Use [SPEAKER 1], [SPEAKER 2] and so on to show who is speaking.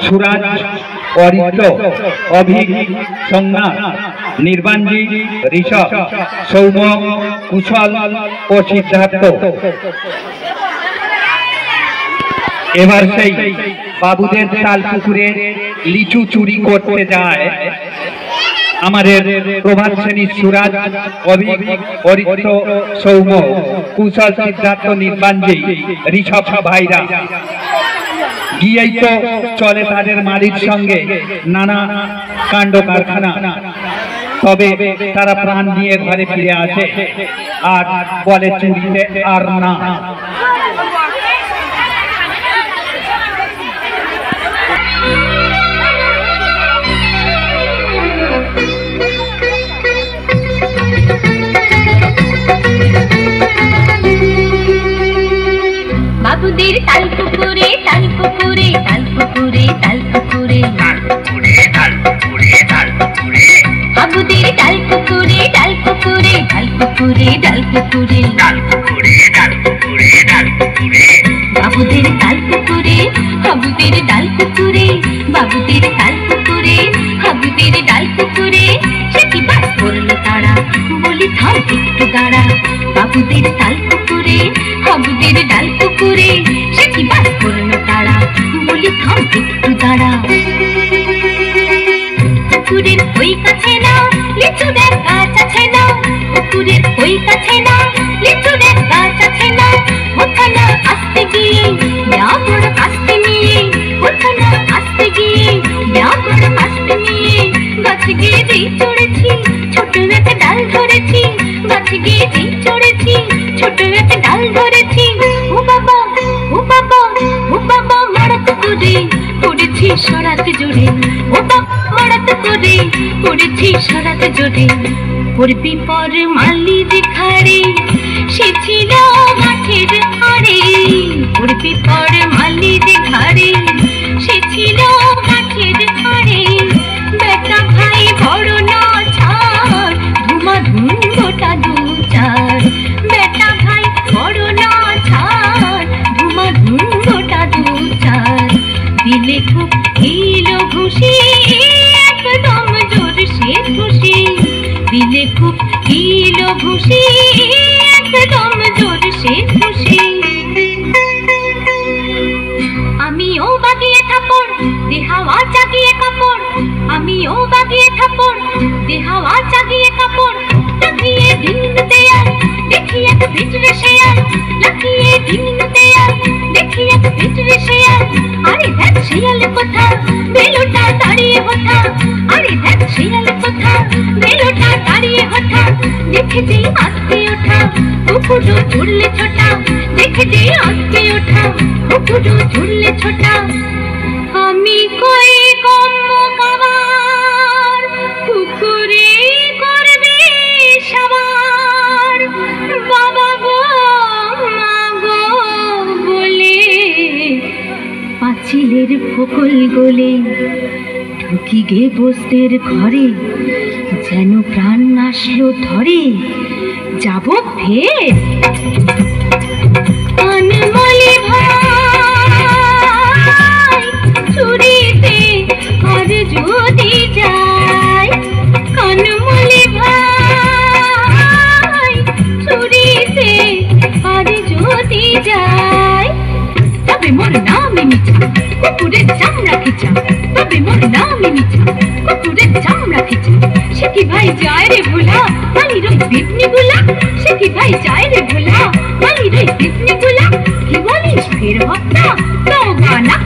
[SPEAKER 1] সুরাজ, অরিত্র, অভিক, সংজ্ঞা, নির্বাণজি, ঋষভ, সৌম, কুশল ও সিদ্ধার্থ। এবার সেই বাবুদের তাল পুকুরে লিচু চুরি করতে যায় আমাদের প্রভাত শ্রেণীর সুরাজ, অভিক, অরিত্র, সৌম, কুশল, সিদ্ধার্থ, নির্বাণজি, ঋষভ ভাইরা। গিয়েই তো চলে তাদের মালির সঙ্গে নানা কাণ্ড কারখানা। তবে তারা প্রাণ নিয়ে ঘরে ফিরে আসে আর বলে চুরিতে আর না।
[SPEAKER 2] বাবুদের তাল পুকুরে তাল পুকুরে তাল পুকুরে তাল পুকুরে তাল পুকুরে তাল পুকুরে তাল পুকুরে বাবুদের তাল পুকুরে তাল পুকুরে তাল পুকুরে তাল পুকুরে তাল পুকুরে তাল পুকুরে তাল পুকুরে বাবুদের তাল পুকুরে বাবুদের তাল পুকুরে বাবুদের তাল পুকুরে বাবুদের তাল পুকুরে সে কি বাস করলো তারা বলি থাম একটু দাঁড়া বাবুদের তাল পুকুরে বাবুদের ডাল পুকুরে সে কি বাস করলো তারা বলি থাম একটু দাঁড়া পুকুরের ওই কাছে না লিচুদের গাছ আছে না পুকুরের ওই কাছে না লিচুদের গাছ আছে না ওখানে আসতে গিয়ে বড় আসতে নিয়ে ওখানে আসতে গিয়ে বড় আসতে নিয়ে গাছে গিয়ে যেই চড়েছি ছোট একটা ডাল ধরেছি গাছে গিয়ে যেই চড়েছি ছোট একটা ডাল ধরেছি ও বাবা ও বাবা ও বাবা মারাত করে পড়েছি সরাতে জোরে ও বাবা মারাত করে পড়েছি সরাতে জোরে পড়বি পর মালির ঘাড়ে সে ছিল মাঠের ধারে পড়বি পর মালির ঘাড়ে সে ছিল মাঠের ধারে বেটা ভাই বড় না ছাড় ধুমা ধুম গোটা দু চার বেটা ভাই বড় না ছাড় ধুমা ধুম গোটা দু চার দিলে খুব এলো ঘুষি একদম জোর সে খুশি দিলে খুব এলো ঘুষি একদম জোর সে খুশি আমিও বাগিয়ে থাপড় দেহাওয়া জাগিয়ে কাপড় আমিও বাগিয়ে থাপড় দেহাওয়া জাগিয়ে কাপড় লাফিয়ে ডিঙতে আর দেখি এক ভিতরে শেয়াল লাফিয়ে ডিঙতে আর দেখি এক ভিতরে শেয়াল আরে দেখ শিয়াল কোথা বেলুটা দাঁড়িয়ে হোথা আরে দেখ শিয়াল কোথা বেলুটা দাঁড়িয়ে হোথা দেখে যে আস্তে ওঠা পুকুরো ঝুললে ছোটা দেখে যে আস্তে ওঠা পুকুরো ঝুললে ছোটা আমি কই কম কাবার পুকুরে করবে সবার বাবা গো মা গো বলে পাঁচিলের ফকল গলে ঢুকি গে বস্তের ঘরে যেন প্রাণ আসলো ধরে যাব ফের আনমলি ভাই চুরিতে আর যদি যায় কানমলি ভাই চুরিতে আর যদি যায় তবে মোর নামে মিছা কুকুরের চামড়া খিচা তবে মোর নামে মিছা কুকুরের চামড়া খিচা সে কি ভাই যায় রে ভোলা মালির ওই পিপনি গুলা সে কি ভাই যায় রে ভোলা মালির ওই পিপনি গুলা কি বলিস ফের হত্যা তো গানা